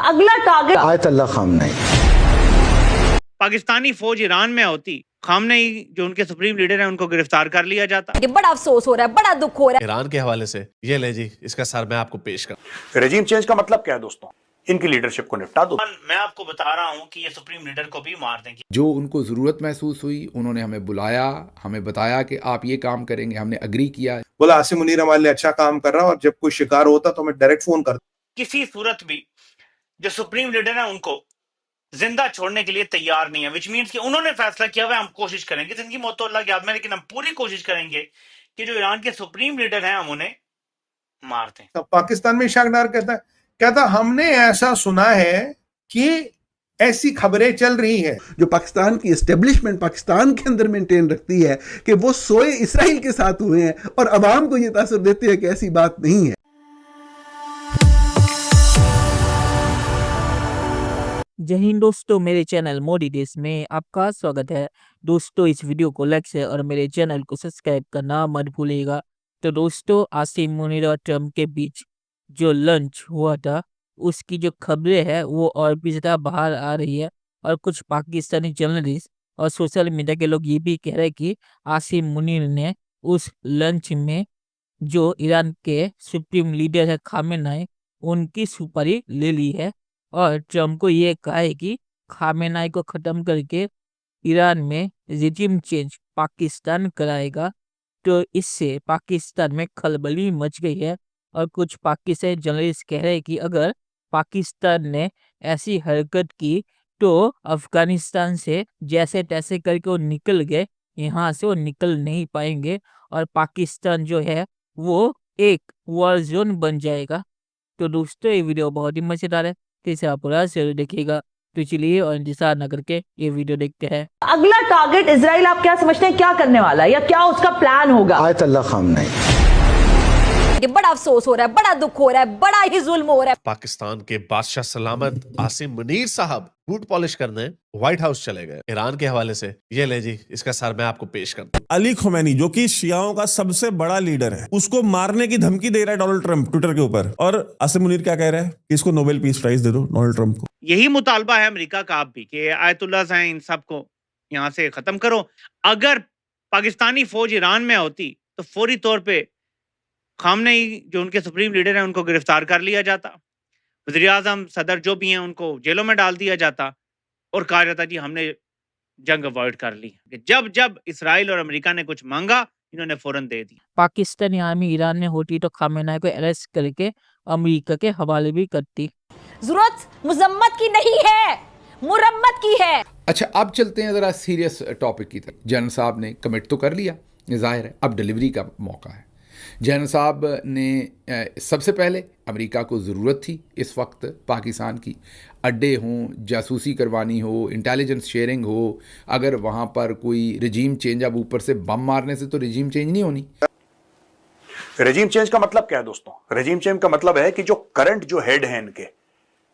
अगला target Ayatollah Khamenei. Pakistani फौज Iran में होती, खामनेई जो उनके सुप्रीम लीडर हैं उनको गिरफ्तार कर लिया जाता। बड़ा अफसोस हो रहा है, बड़ा दुख हो रहा है। ईरान के हवाले से ये ले जी, इसका सर मैं आपको पेश कर। रेजिम चेंज का मतलब क्या है दोस्तों? इनकी लीडरशिप को निपटा दो। मैं आपको बता रहा हूं कि ये सुप्रीम लीडर को भी मार देंगे। जो उनको ज़रूरत महसूस हुई, उन्होंने हमें बुलाया, हमें बताया कि आप ये काम करेंगे, हमने अग्री किया। बोला आसिम मुनीर हमारे लिए अच्छा काम कर रहा है और जब कोई शिकार होता तो हमें डायरेक्ट फोन कर। किसी सूरत भी जो सुप्रीम लीडर है उनको जिंदा छोड़ने के लिए तैयार नहीं है, विच मीन्स कि उन्होंने फैसला किया हुआ हम कोशिश करेंगे, जिनकी मौत तो अल्लाह के हाथ में, लेकिन हम पूरी कोशिश करेंगे कि जो ईरान के सुप्रीम लीडर हैं हम उन्हें मार दें। तो पाकिस्तान में इशाकडार कहता हमने ऐसा सुना है कि ऐसी खबरें चल रही है। जो पाकिस्तान की एस्टेब्लिशमेंट पाकिस्तान के अंदर मेंटेन रखती है कि वो सोए इसराइल के साथ हुए हैं और अवाम को ये तासर देती है कि ऐसी बात नहीं है। जय हिंद दोस्तों, मेरे चैनल मोदी देश में आपका स्वागत है। दोस्तों, इस वीडियो को लाइक शेयर और मेरे चैनल को सब्सक्राइब करना मत भूलिएगा। तो दोस्तों, आसिम मुनीर और ट्रम्प के बीच जो लंच हुआ था उसकी जो खबरें हैं वो और भी ज़्यादा बाहर आ रही है और कुछ पाकिस्तानी जर्नलिस्ट और सोशल मीडिया के लोग ये भी कह रहे हैं कि आसिम मुनीर ने उस लंच में जो ईरान के सुप्रीम लीडर है खामेनेई, उनकी सुपारी ले ली है और ट्रम्प को ये कहा है कि खामेनेई को ख़त्म करके ईरान में रिजिम चेंज पाकिस्तान कराएगा। तो इससे पाकिस्तान में खलबली मच गई है और कुछ पाकिस्तानी जर्नलिस्ट कह रहे हैं कि अगर पाकिस्तान ने ऐसी हरकत की तो अफगानिस्तान से जैसे तैसे करके वो निकल गए, यहाँ से वो निकल नहीं पाएंगे और पाकिस्तान जो है वो एक वॉर जोन बन जाएगा। तो दोस्तों, ये वीडियो बहुत ही मज़ेदार है, तो इसे आप पूरा जरूर देखिएगा। तो चलिए और इंतजार न करके ये वीडियो देखते हैं। अगला टारगेट इजराइल आप क्या समझते हैं, क्या करने वाला है या क्या उसका प्लान होगा? Ayatollah Khamenei. बड़ा अफसोस हो रहा है, बड़ा दुख हो रहा है, बड़ा ही जुल्म हो रहा है। पाकिस्तान के बादशाह सलामत आसिम मुनीर साहब बूट पॉलिश करने व्हाइट हाउस चले गए। ईरान के हवाले से ये ले जी, इसका सर मैं आपको पेश करता हूं। अली खुमैनी जो कि शियाओं का सबसे बड़ा लीडर है, उसको मारने की धमकी दे रहा है डोनाल्ड ट्रंप ट्विटर के ऊपर। और आसिम मुनीर क्या कह रहा है कि इसको नोबेल पीस प्राइज दे दो डोनाल्ड ट्रंप को। यही मुतालबा है अमेरिका का आप भी कि आयतुल्लाह हैं, इन सबको यहाँ से खत्म करो। अगर पाकिस्तानी फौज ईरान में होती तो फौरी तौर पे खामनेई जो उनके सुप्रीम लीडर हैं उनको गिरफ्तार कर लिया जाता, वज़ीर आज़म सदर जो भी हैं उनको जेलों में डाल दिया जाता और कहा जाता जी हमने जंग अवॉइड कर ली। जब जब इसराइल और अमेरिका ने कुछ मांगा इन्होंने फौरन दे दिया। पाकिस्तानी आर्मी ईरान में होती तो खामेनेई को अरेस्ट करके अमेरिका के हवाले भी करती। जरूरत मुजम्मत की नहीं है, मुरम्मत की है। अच्छा, अब चलते हैं ज़रा सीरियस टॉपिक की तरफ। जैन साहब ने कमिट तो कर लिया, जाहिर है अब डिलीवरी का मौका है। जैन साहब ने सबसे पहले अमेरिका को ज़रूरत थी इस वक्त पाकिस्तान की, अड्डे हों, जासूसी करवानी हो, इंटेलिजेंस शेयरिंग हो। अगर वहाँ पर कोई रजीम चेंज, अब ऊपर से बम मारने से तो रजीम चेंज नहीं होनी। रेजिम चेंज का मतलब क्या है दोस्तों? रेजिम चेंज का मतलब है कि जो करंट जो हेड है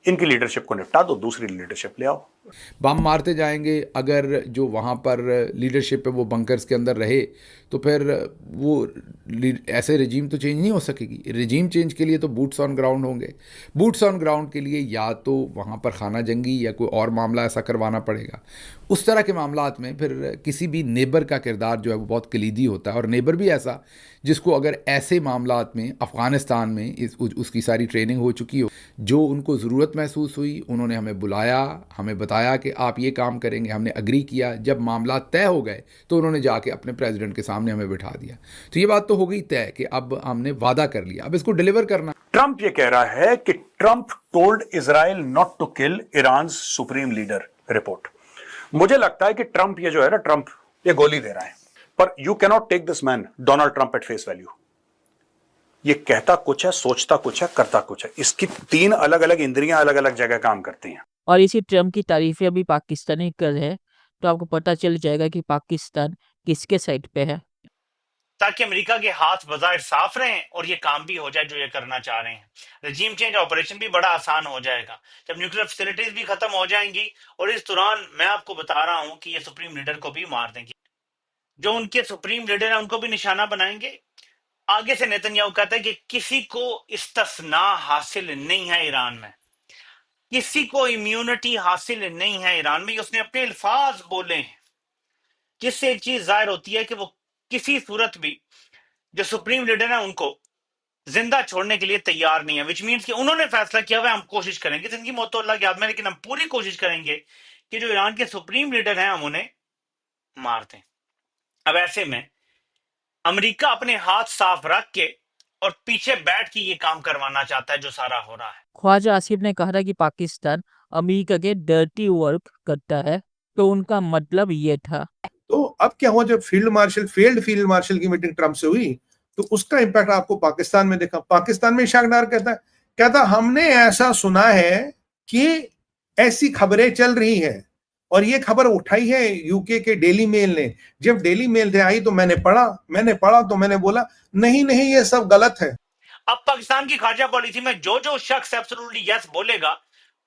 इनकी लीडरशिप को निपटा दो, दूसरी लीडरशिप ले आओ। बम मारते जाएंगे, अगर जो वहाँ पर लीडरशिप है वो बंकर्स के अंदर रहे तो फिर वो ऐसे रजीम तो चेंज नहीं हो सकेगी। रजीम चेंज के लिए तो बूट्स ऑन ग्राउंड होंगे। बूट्स ऑन ग्राउंड के लिए या तो वहाँ पर खाना जंगी या कोई और मामला ऐसा करवाना पड़ेगा। उस तरह के मामलात में फिर किसी भी नेबर का किरदार जो है वो बहुत कलीदी होता है, और नेबर भी ऐसा जिसको अगर ऐसे मामलात में अफ़गानिस्तान में उसकी सारी ट्रेनिंग हो चुकी हो, जो उनको ज़रूरत महसूस हुई, उन्होंने हमें बुलाया, हमें बताया कि आप ये काम करेंगे, हमने अग्री किया। जब मामला तय हो गए तो उन्होंने जाके अपने प्रेसिडेंट के सामने हमें बिठा दिया। तो ये बात तो हो गई तय कि अब हमने वादा कर लिया, अब इसको डिलीवर करना। ट्रंप ये कह रहा है कि Trump told Israel not to kill Iran supreme leader. Report मुझे लगता है कि ट्रंप ये जो है ना, ट्रंप ये गोली दे रहा है, पर you can not take this man Donald Trump at face value. ये कहता कुछ है, सोचता कुछ है, करता कुछ है। इसकी तीन अलग अलग इंद्रियां अलग अलग जगह काम करती हैं। और इसी ट्रम्प की तारीफें अभी पाकिस्तानी कर रहे हैं, तो आपको पता चल जाएगा कि पाकिस्तान किसके साइड पे है, ताकि अमेरिका के हाथ बाजार साफ रहें और ये काम भी हो जाए जो ये करना चाह रहे हैं। रजीम चेंज ऑपरेशन भी बड़ा आसान हो जाएगा जब न्यूक्लियर फैसिलिटीज भी खत्म हो जाएंगी, और इस दौरान मैं आपको बता रहा हूं कि ये सुप्रीम लीडर को भी मार देंगे। जो उनके सुप्रीम लीडर है उनको भी निशाना बनाएंगे। आगे से नेतन्याहू कहता है कि किसी को इस्तिस्ना हासिल नहीं है ईरान में। किसी को इम्यूनिटी हासिल नहीं है ईरान में, ये उसने अपने अल्फाज बोले हैं, जिससे एक चीज जाहिर होती है कि वो किसी सूरत भी जो सुप्रीम लीडर है उनको जिंदा छोड़ने के लिए तैयार नहीं है, विच मीन्स कि उन्होंने फैसला किया हुआ है हम कोशिश करेंगे, जिनकी मौत तो अल्लाह के हाथ में, लेकिन हम पूरी कोशिश करेंगे कि जो ईरान के सुप्रीम लीडर हैं हम उन्हें मार दें। अब ऐसे में अमेरिका अपने हाथ साफ रख के और पीछे बैठ के ये काम करवाना चाहता है जो सारा हो रहा है। ख्वाजा आसिफ ने कहा था कि पाकिस्तान अमेरिका के डर्टी वर्क करता है, तो उनका मतलब ये था। तो अब क्या हुआ, जब फील्ड मार्शल की मीटिंग ट्रंप से हुई तो उसका इम्पैक्ट आपको पाकिस्तान में देखा। पाकिस्तान में इशाक डार कहता हमने ऐसा सुना है कि ऐसी खबरें चल रही है, और ये खबर उठाई है यूके के डेली मेल ने। जब डेली मेल से आई तो मैंने पढ़ा तो मैंने बोला नहीं ये सब गलत है। अब पाकिस्तान की खारजा पॉलिसी में जो शख्स एब्सोल्युटली यस बोलेगा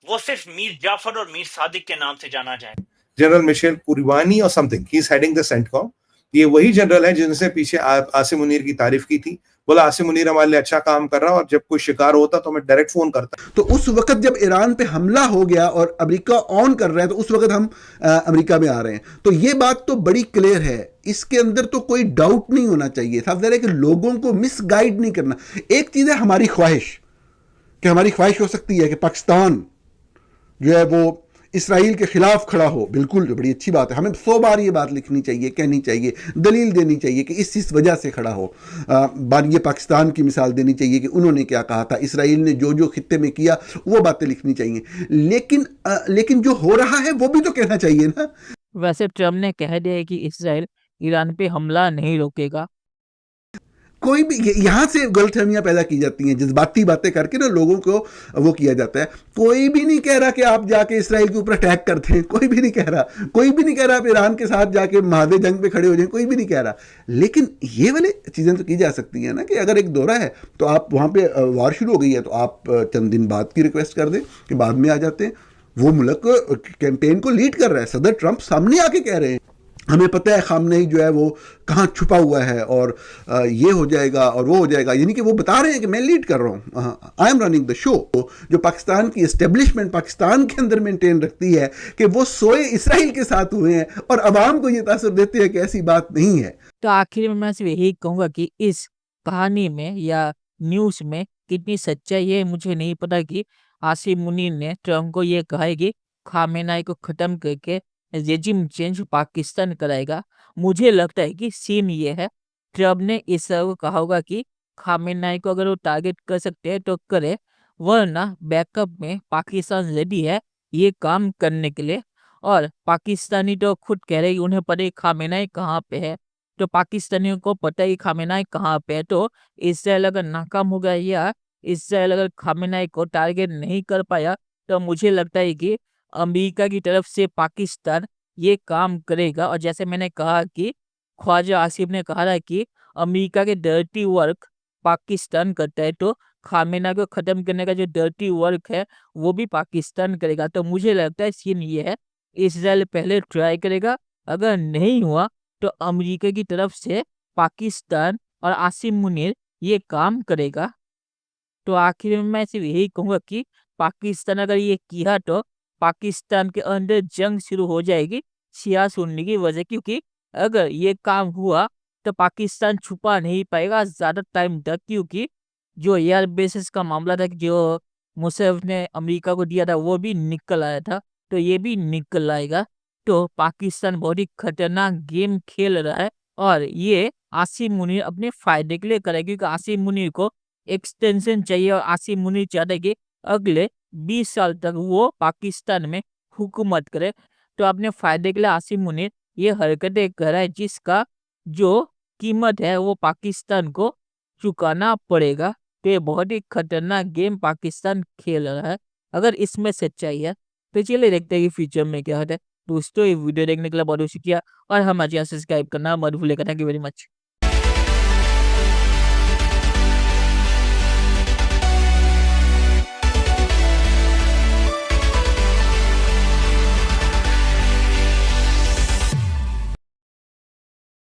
वो सिर्फ मीर जाफर और मीर सादिक के नाम से जाना जाएगा। जनरल मिशेल कुरबानी और something, he is heading the CENTCOM. ये वही जनरल है जिनसे पीछे आसिम मुनीर की तारीफ की थी, बोला आसिम मुनीर हमारे लिए अच्छा काम कर रहा है और जब कोई शिकार होता तो हमें डायरेक्ट फोन करता। तो उस वक्त जब ईरान पे हमला हो गया और अमेरिका ऑन कर रहा है तो उस वक्त हम अमेरिका में आ रहे हैं। तो ये बात तो बड़ी क्लियर है, इसके अंदर तो कोई डाउट नहीं होना चाहिए। साफ ज़ाहिर है कि लोगों को मिसगाइड नहीं करना। एक चीज़ है हमारी ख्वाहिश, कि हमारी ख्वाहिश हो सकती है कि पाकिस्तान जो है वो इसराइल के खिलाफ खड़ा हो, बिल्कुल बड़ी अच्छी बात है। हमें 100 बार ये बात लिखनी चाहिए, कहनी चाहिए, दलील देनी चाहिए कि इस वजह से खड़ा हो। बार ये पाकिस्तान की मिसाल देनी चाहिए कि उन्होंने क्या कहा था, इसराइल ने जो खित्ते में किया वो बातें लिखनी चाहिए। लेकिन जो हो रहा है वो भी तो कहना चाहिए ना। वैसे ट्रम्प ने कह दिया है कि इसराइल ईरान पे हमला नहीं रोकेगा। कोई भी यहाँ से गलतफहमियां पैदा की जाती हैं, जज्बाती बातें करके ना लोगों को वो किया जाता है। कोई भी नहीं कह रहा कि आप जाके इसराइल के ऊपर अटैक करते हैं, कोई भी नहीं कह रहा आप ईरान के साथ जाके महादे जंग पे खड़े हो जाएं, कोई भी नहीं कह रहा। लेकिन ये वाली चीज़ें तो की जा सकती हैं ना कि अगर एक दौरा है तो आप वहाँ पे वार शुरू हो गई है तो आप चंद दिन बाद की रिक्वेस्ट कर दें कि बाद में आ जाते हैं। वो मुल्क कैंपेन को लीड कर रहा है, सदर ट्रंप सामने आके कह रहे हैं हमें पता है खामनेई जो है वो कहाँ छुपा हुआ है और ये हो जाएगा और वो हो जाएगा, यानी कि वो बता रहे हैं कि मैं लीड कर रहा हूँ, I am running the show. जो पाकिस्तान की एस्टेब्लिशमेंट पाकिस्तान के अंदर मेंटेन रखती है कि वो सोए इसराइल के साथ हुए हैं और अवाम को ये तासुर देते हैं कि ऐसी बात नहीं है। तो आखिर में मैं सिर्फ यही कहूँगा कि इस कहानी में या न्यूज़ में कितनी सच्चाई है मुझे नहीं पता कि आसिम मुनीर ने ट्रम्प को ये कहा है कि खामेनाई को ख़त्म करके रेजिम चेंज पाकिस्तान कराएगा। मुझे लगता है कि सीन ये है, ट्रम्प ने इस को कहा होगा कि खामेनाई को अगर वो टारगेट कर सकते हैं तो करे, वरना बैकअप में पाकिस्तान रेडी है ये काम करने के लिए। और पाकिस्तानी तो खुद कह रहे हैं कि उन्हें पता है खामेनाई कहाँ पे है, तो पाकिस्तानियों को पता है कि खामेनाई कहाँ पे है। तो इसराइल अगर नाकाम हो गया या इसराइल अगर खामेनाई को टारगेट नहीं कर पाया तो मुझे लगता है कि अमेरिका की तरफ से पाकिस्तान ये काम करेगा। और जैसे मैंने कहा कि ख्वाजा आसिफ ने कहा था कि अमेरिका के डर्टी वर्क पाकिस्तान करता है, तो खामेना को ख़त्म करने का जो डर्टी वर्क है वो भी पाकिस्तान करेगा। तो मुझे लगता है सीन ये है, इसराइल पहले ट्राई करेगा, अगर नहीं हुआ तो अमेरिका की तरफ से पाकिस्तान और आसिम मुनीर ये काम करेगा। तो आखिर में मैं सिर्फ यही कहूँगा कि पाकिस्तान अगर ये किया तो पाकिस्तान के अंदर जंग शुरू हो जाएगी शिया सुन्नी की वजह, क्योंकि अगर ये काम हुआ तो पाकिस्तान छुपा नहीं पाएगा ज़्यादा टाइम तक, क्योंकि जो एयर बेसिस का मामला था जो मुशर्रफ ने अमेरिका को दिया था वो भी निकल आया था, तो ये भी निकल आएगा। तो पाकिस्तान बहुत ही खतरनाक गेम खेल रहा है और ये आसिम मुनीर अपने फायदे के लिए करेगा, क्योंकि आसिम मुनीर को एक्सटेंशन चाहिए और आसिम मुनीर चाहता है कि अगले 20 साल तक वो पाकिस्तान में हुकूमत करे। तो अपने फायदे के लिए आसिम मुनीर ये हरकतें कर रहा है जिसका जो कीमत है वो पाकिस्तान को चुकाना पड़ेगा। तो ये बहुत ही खतरनाक गेम पाकिस्तान खेल रहा है, अगर इसमें सच्चाई है। तो चलिए देखते हैं कि फ्यूचर में क्या होता है। दोस्तों ये वीडियो देखने के लिए बहुत शुक्रिया और हमारे चैनल सब्सक्राइब करना मत भूलिएगा। Thank you very much.